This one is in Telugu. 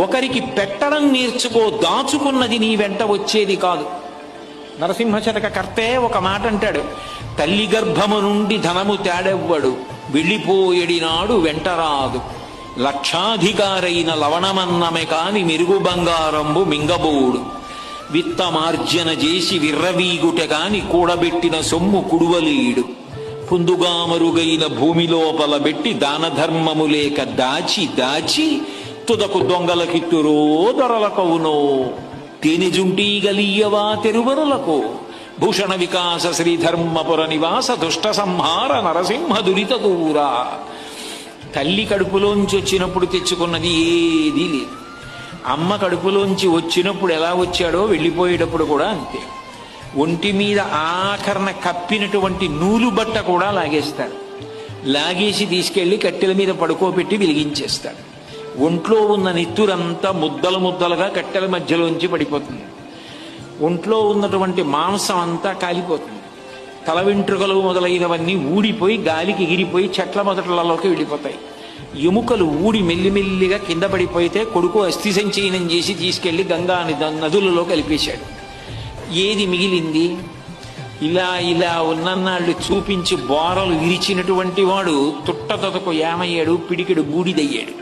ఒకరికి పెట్టడం నేర్చుకో, దాచుకున్నది నీ వెంట వచ్చేది కాదు. నరసింహ శతక కర్తే ఒక మాట అంటాడు, తల్లి గర్భము నుండి ధనము తేడెవ్వడు, వెళ్ళిపోయేడినాడు వెంటరాదు, లక్షాధికారైన లవణమన్నమే కాని మెరుగు బంగారంబు మింగబోడు, విత్తమార్జన చేసి విర్రవీగుట గాని కూడబెట్టిన సొమ్ము కుడువలీడు, పుందుగా మరుగైన భూమి లోపల పెట్టి దాన ధర్మము లేక దాచి దాచి తుదకు దొంగలకిత్తురో దొరలకవునో, తేనెజుంటీ గలీయవా తెరువరులకు, భూషణ వికాస శ్రీధర్మపుర నివాస దుష్ట సంహార నరసింహ దురిత దూరా. తల్లి కడుపులోంచి వచ్చినప్పుడు తెచ్చుకున్నది ఏదీ లేదు. అమ్మ కడుపులోంచి వచ్చినప్పుడు ఎలా వచ్చాడో వెళ్ళిపోయేటప్పుడు కూడా అంతే. ఒంటి మీద ఆఖరణ కప్పినటువంటి నూలు బట్ట కూడా లాగేస్తాడు. లాగేసి తీసుకెళ్లి కట్టెల మీద పడుకోబెట్టి వెలిగించేస్తాడు. ఒంట్లో ఉన్న నెత్తురంతా ముద్దలు ముద్దలుగా కట్టెల మధ్యలోంచి పడిపోతుంది. ఒంట్లో ఉన్నటువంటి మాంసం అంతా కాలిపోతుంది. తల వెంట్రుకలు మొదలైనవన్నీ ఊడిపోయి గాలికి ఎగిరిపోయి చెట్ల మొదట్లలోకి వెళ్ళిపోతాయి. ఎముకలు ఊడి మెల్లిమెల్లిగా కింద పడిపోతే కొడుకు అస్థి సంచయనం చేసి తీసుకెళ్లి గంగా నదులలో కలిపేశాడు. ఏది మిగిలింది? ఇలా ఇలా ఉన్నన్నాళ్ళు చూపించి బోరలు విరిచినటువంటి వాడు తుట్టతొతకు ఏమయ్యాడు, పిడికెడు బూడిదయ్యాడు.